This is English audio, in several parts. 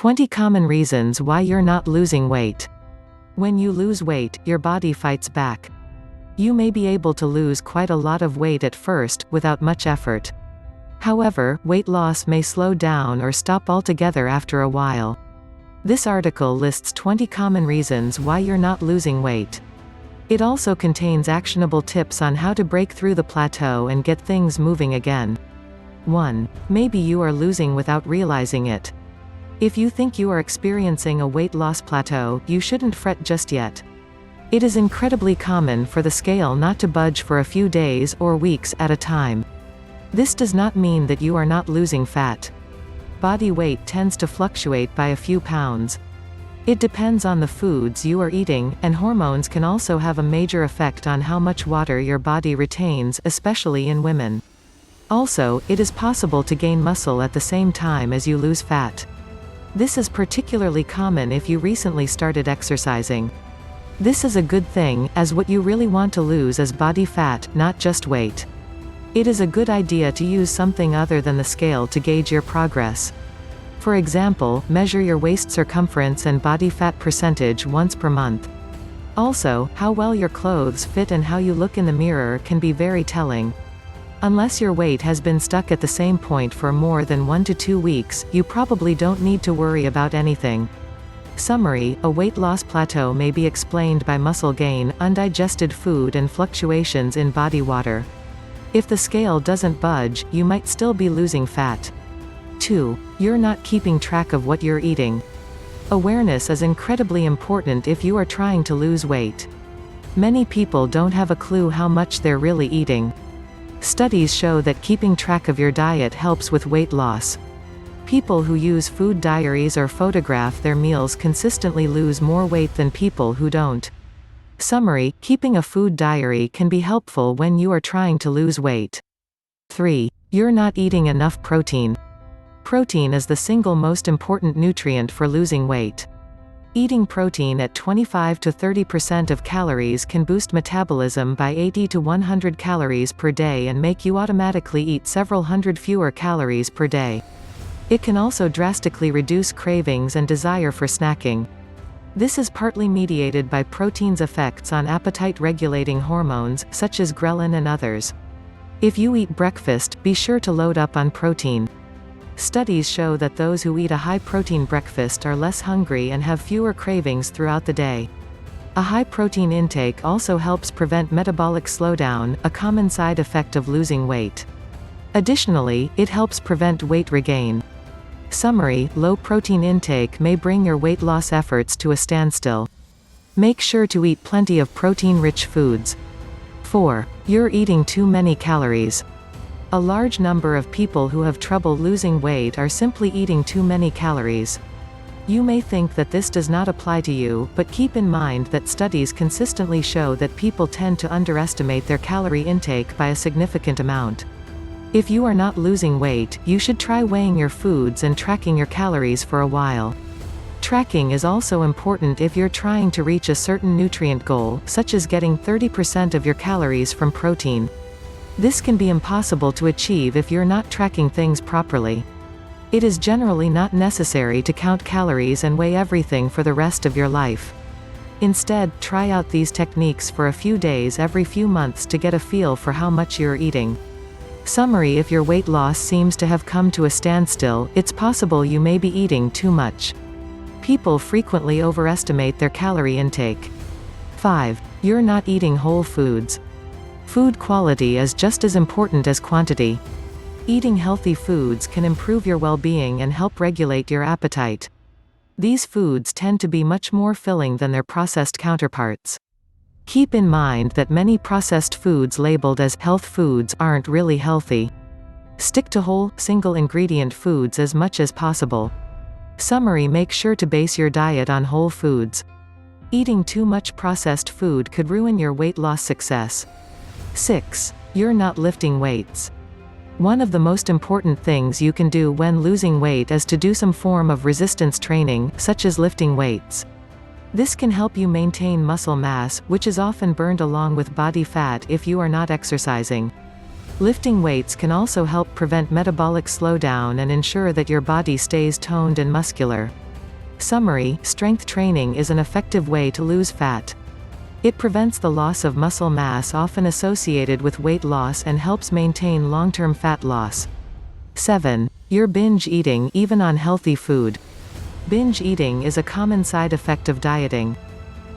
20 common reasons why you're not losing weight. When you lose weight, your body fights back. You may be able to lose quite a lot of weight at first, without much effort. However, weight loss may slow down or stop altogether after a while. This article lists 20 common reasons why you're not losing weight. It also contains actionable tips on how to break through the plateau and get things moving again. 1. Maybe you are losing without realizing it. If you think you are experiencing a weight loss plateau, you shouldn't fret just yet. It is incredibly common for the scale not to budge for a few days or weeks at a time. This does not mean that you are not losing fat. Body weight tends to fluctuate by a few pounds. It depends on the foods you are eating, and hormones can also have a major effect on how much water your body retains, especially in women. Also, it is possible to gain muscle at the same time as you lose fat. This is particularly common if you recently started exercising. This is a good thing, as what you really want to lose is body fat, not just weight. It is a good idea to use something other than the scale to gauge your progress. For example, measure your waist circumference and body fat percentage once per month. Also, how well your clothes fit and how you look in the mirror can be very telling. Unless your weight has been stuck at the same point for more than 1 to 2 weeks, you probably don't need to worry about anything. Summary: a weight loss plateau may be explained by muscle gain, undigested food and fluctuations in body water. If the scale doesn't budge, you might still be losing fat. 2. You're not keeping track of what you're eating. Awareness is incredibly important if you are trying to lose weight. Many people don't have a clue how much they're really eating. Studies show that keeping track of your diet helps with weight loss. People who use food diaries or photograph their meals consistently lose more weight than people who don't. Summary: keeping a food diary can be helpful when you are trying to lose weight. 3. You're not eating enough protein. Protein is the single most important nutrient for losing weight. Eating protein at 25 to 30% of calories can boost metabolism by 80 to 100 calories per day and make you automatically eat several hundred fewer calories per day. It can also drastically reduce cravings and desire for snacking. This is partly mediated by protein's effects on appetite-regulating hormones, such as ghrelin and others. If you eat breakfast, be sure to load up on protein. Studies show that those who eat a high-protein breakfast are less hungry and have fewer cravings throughout the day. A high-protein intake also helps prevent metabolic slowdown, a common side effect of losing weight. Additionally, it helps prevent weight regain. Summary: low protein intake may bring your weight loss efforts to a standstill. Make sure to eat plenty of protein-rich foods. 4. You're eating too many calories. A large number of people who have trouble losing weight are simply eating too many calories. You may think that this does not apply to you, but keep in mind that studies consistently show that people tend to underestimate their calorie intake by a significant amount. If you are not losing weight, you should try weighing your foods and tracking your calories for a while. Tracking is also important if you're trying to reach a certain nutrient goal, such as getting 30% of your calories from protein. This can be impossible to achieve if you're not tracking things properly. It is generally not necessary to count calories and weigh everything for the rest of your life. Instead, try out these techniques for a few days every few months to get a feel for how much you're eating. Summary: if your weight loss seems to have come to a standstill, it's possible you may be eating too much. People frequently overestimate their calorie intake. 5. You're not eating whole foods. Food quality is just as important as quantity. Eating healthy foods can improve your well-being and help regulate your appetite. These foods tend to be much more filling than their processed counterparts. Keep in mind that many processed foods labeled as health foods aren't really healthy. Stick to whole, single-ingredient foods as much as possible. Summary: make sure to base your diet on whole foods. Eating too much processed food could ruin your weight loss success. 6. You're not lifting weights. One of the most important things you can do when losing weight is to do some form of resistance training, such as lifting weights. This can help you maintain muscle mass, which is often burned along with body fat if you are not exercising. Lifting weights can also help prevent metabolic slowdown and ensure that your body stays toned and muscular. Summary: strength training is an effective way to lose fat. It prevents the loss of muscle mass often associated with weight loss and helps maintain long-term fat loss. 7. You're binge eating even on healthy food. Binge eating is a common side effect of dieting.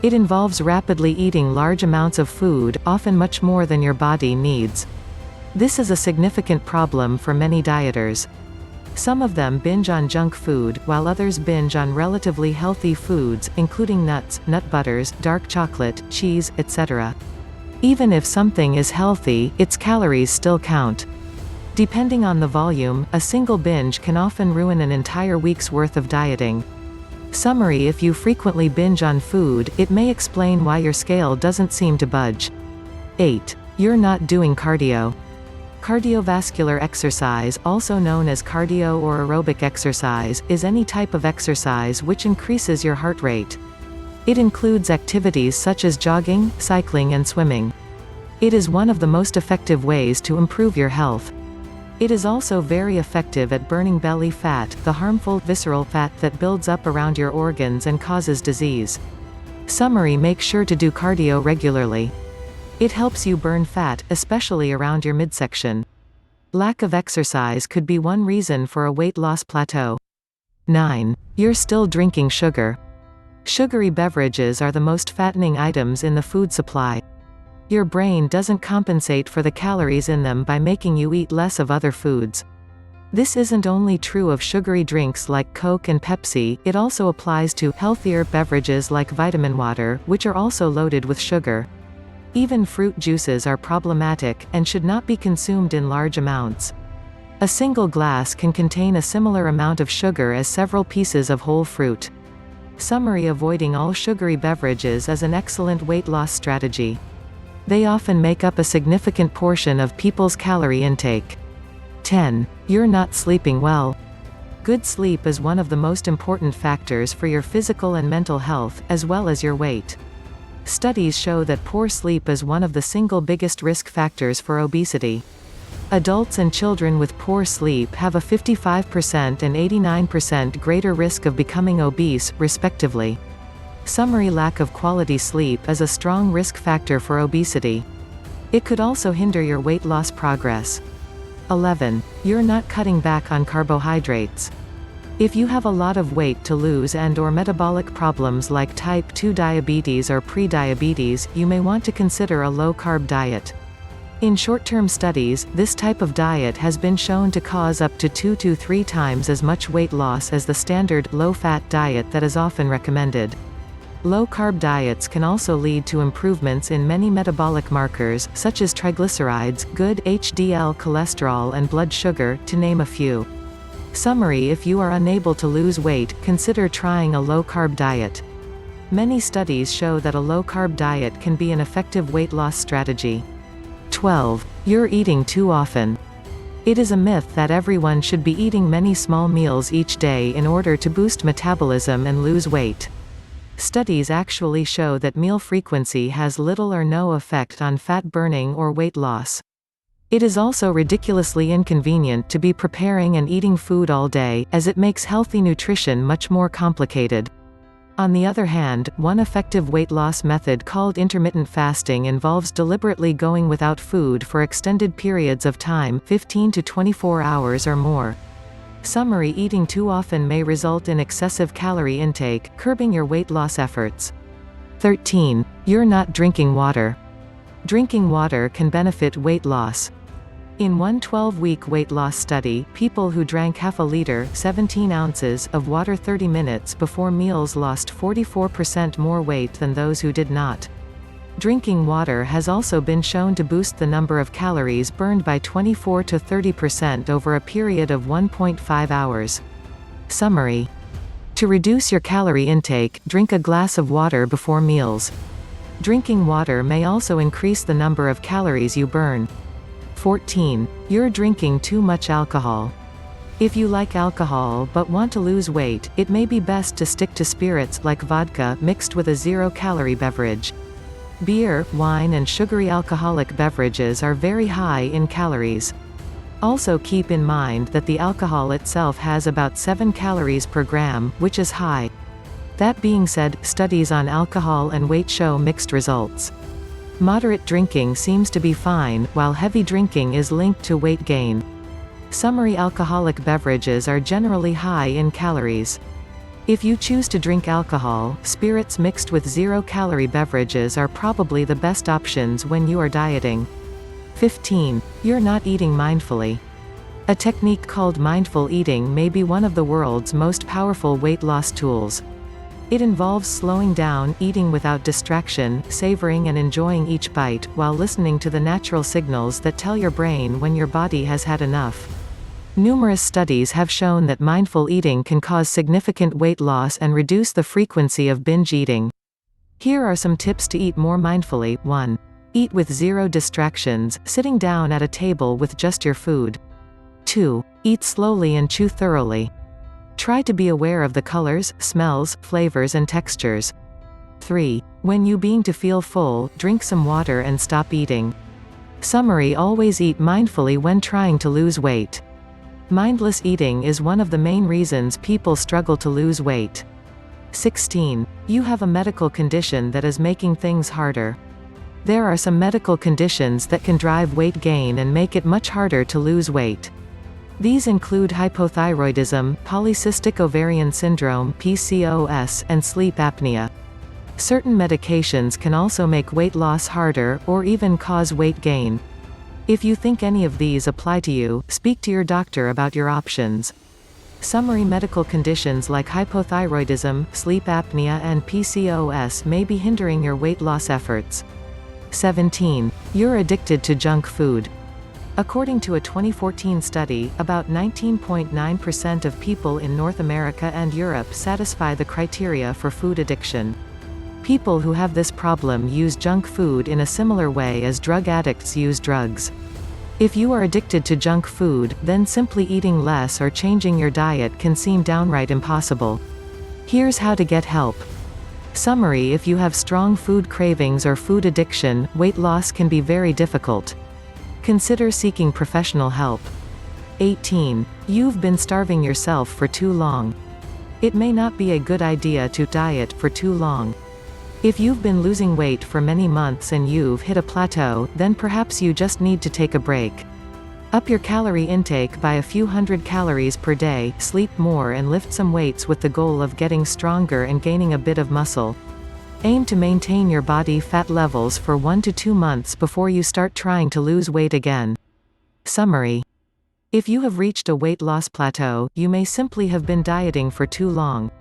It involves rapidly eating large amounts of food, often much more than your body needs. This is a significant problem for many dieters. Some of them binge on junk food, while others binge on relatively healthy foods, including nuts, nut butters, dark chocolate, cheese, etc. Even if something is healthy, its calories still count. Depending on the volume, a single binge can often ruin an entire week's worth of dieting. Summary: if you frequently binge on food, it may explain why your scale doesn't seem to budge. 8. You're not doing cardio. Cardiovascular exercise, also known as cardio or aerobic exercise, is any type of exercise which increases your heart rate. It includes activities such as jogging, cycling and swimming. It is one of the most effective ways to improve your health. It is also very effective at burning belly fat, the harmful, visceral fat that builds up around your organs and causes disease. Summary: make sure to do cardio regularly. It helps you burn fat, especially around your midsection. Lack of exercise could be one reason for a weight loss plateau. 9. You're still drinking sugar. Sugary beverages are the most fattening items in the food supply. Your brain doesn't compensate for the calories in them by making you eat less of other foods. This isn't only true of sugary drinks like Coke and Pepsi, it also applies to healthier beverages like vitamin water, which are also loaded with sugar. Even fruit juices are problematic, and should not be consumed in large amounts. A single glass can contain a similar amount of sugar as several pieces of whole fruit. Summary: avoiding all sugary beverages is an excellent weight loss strategy. They often make up a significant portion of people's calorie intake. 10. You're not sleeping well. Good sleep is one of the most important factors for your physical and mental health, as well as your weight. Studies show that poor sleep is one of the single biggest risk factors for obesity. Adults and children with poor sleep have a 55% and 89% greater risk of becoming obese, respectively. Summary: lack of quality sleep is a strong risk factor for obesity. It could also hinder your weight loss progress. 11. You're not cutting back on carbohydrates. If you have a lot of weight to lose and/or metabolic problems like type 2 diabetes or pre-diabetes, you may want to consider a low-carb diet. In short-term studies, this type of diet has been shown to cause up to 2 to 3 times as much weight loss as the standard, low-fat diet that is often recommended. Low-carb diets can also lead to improvements in many metabolic markers, such as triglycerides, good HDL cholesterol and blood sugar, to name a few. Summary: if you are unable to lose weight, consider trying a low-carb diet. Many studies show that a low-carb diet can be an effective weight loss strategy. 12. You're eating too often. It is a myth that everyone should be eating many small meals each day in order to boost metabolism and lose weight. Studies actually show that meal frequency has little or no effect on fat burning or weight loss. It is also ridiculously inconvenient to be preparing and eating food all day, as it makes healthy nutrition much more complicated. On the other hand, one effective weight loss method called intermittent fasting involves deliberately going without food for extended periods of time, 15 to 24 hours or more. Summary: eating too often may result in excessive calorie intake, curbing your weight loss efforts. 13. You're not drinking water. Drinking water can benefit weight loss. In one 12-week weight loss study, people who drank half a liter, 17 ounces, of water 30 minutes before meals lost 44% more weight than those who did not. Drinking water has also been shown to boost the number of calories burned by 24 to 30% over a period of 1.5 hours. Summary: to reduce your calorie intake, drink a glass of water before meals. Drinking water may also increase the number of calories you burn. 14. You're drinking too much alcohol. If you like alcohol but want to lose weight, it may be best to stick to spirits like vodka mixed with a zero-calorie beverage. Beer, wine and sugary alcoholic beverages are very high in calories. Also keep in mind that the alcohol itself has about 7 calories per gram, which is high. That being said, studies on alcohol and weight show mixed results. Moderate drinking seems to be fine, while heavy drinking is linked to weight gain. Summery alcoholic beverages are generally high in calories. If you choose to drink alcohol, spirits mixed with zero-calorie beverages are probably the best options when you are dieting. 15. You're not eating mindfully. A technique called mindful eating may be one of the world's most powerful weight loss tools. It involves slowing down, eating without distraction, savoring and enjoying each bite, while listening to the natural signals that tell your brain when your body has had enough. Numerous studies have shown that mindful eating can cause significant weight loss and reduce the frequency of binge eating. Here are some tips to eat more mindfully. 1. Eat with zero distractions, sitting down at a table with just your food. 2. Eat slowly and chew thoroughly. Try to be aware of the colors, smells, flavors and textures. 3. When you begin to feel full, drink some water and stop eating. Summary: always eat mindfully when trying to lose weight. Mindless eating is one of the main reasons people struggle to lose weight. 16. You have a medical condition that is making things harder. There are some medical conditions that can drive weight gain and make it much harder to lose weight. These include hypothyroidism, polycystic ovarian syndrome (PCOS), and sleep apnea. Certain medications can also make weight loss harder, or even cause weight gain. If you think any of these apply to you, speak to your doctor about your options. Summary: medical conditions like hypothyroidism, sleep apnea and PCOS may be hindering your weight loss efforts. 17. You're addicted to junk food. According to a 2014 study, about 19.9% of people in North America and Europe satisfy the criteria for food addiction. People who have this problem use junk food in a similar way as drug addicts use drugs. If you are addicted to junk food, then simply eating less or changing your diet can seem downright impossible. Here's how to get help. Summary: if you have strong food cravings or food addiction, weight loss can be very difficult. Consider seeking professional help. 18. You've been starving yourself for too long. It may not be a good idea to diet for too long. If you've been losing weight for many months and you've hit a plateau, then perhaps you just need to take a break. Up your calorie intake by a few hundred calories per day, sleep more and lift some weights with the goal of getting stronger and gaining a bit of muscle. Aim to maintain your body fat levels for 1 to 2 months before you start trying to lose weight again. Summary: if you have reached a weight loss plateau, you may simply have been dieting for too long.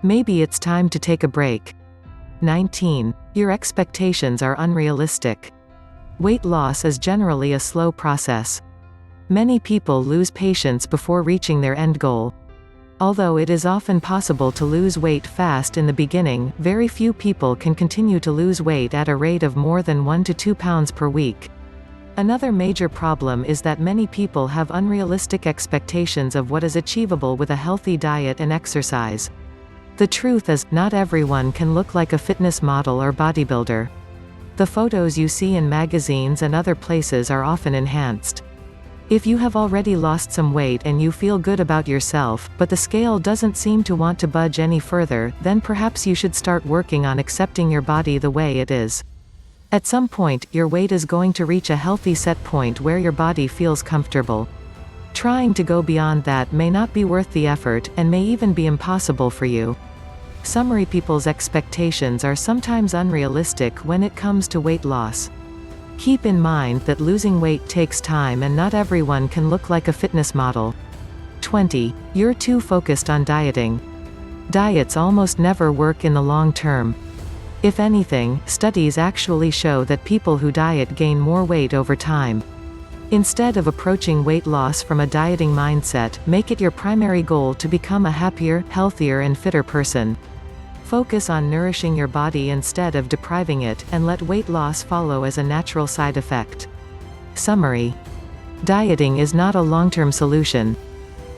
Maybe it's time to take a break. 19. Your expectations are unrealistic. Weight loss is generally a slow process. Many people lose patience before reaching their end goal. Although it is often possible to lose weight fast in the beginning, very few people can continue to lose weight at a rate of more than 1 to 2 pounds per week. Another major problem is that many people have unrealistic expectations of what is achievable with a healthy diet and exercise. The truth is, not everyone can look like a fitness model or bodybuilder. The photos you see in magazines and other places are often enhanced. If you have already lost some weight and you feel good about yourself, but the scale doesn't seem to want to budge any further, then perhaps you should start working on accepting your body the way it is. At some point, your weight is going to reach a healthy set point where your body feels comfortable. Trying to go beyond that may not be worth the effort, and may even be impossible for you. Summary: people's expectations are sometimes unrealistic when it comes to weight loss. Keep in mind that losing weight takes time and not everyone can look like a fitness model. 20. You're too focused on dieting. Diets almost never work in the long term. If anything, studies actually show that people who diet gain more weight over time. Instead of approaching weight loss from a dieting mindset, make it your primary goal to become a happier, healthier and fitter person. Focus on nourishing your body instead of depriving it, and let weight loss follow as a natural side effect. Summary: dieting is not a long-term solution.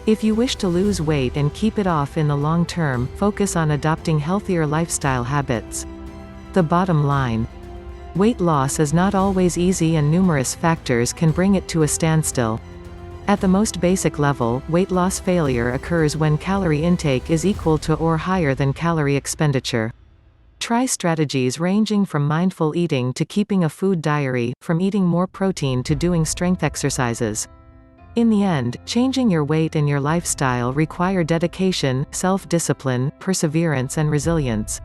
If you wish to lose weight and keep it off in the long term, focus on adopting healthier lifestyle habits. The bottom line: weight loss is not always easy and numerous factors can bring it to a standstill. At the most basic level, weight loss failure occurs when calorie intake is equal to or higher than calorie expenditure. Try strategies ranging from mindful eating to keeping a food diary, from eating more protein to doing strength exercises. In the end, changing your weight and your lifestyle require dedication, self-discipline, perseverance and resilience.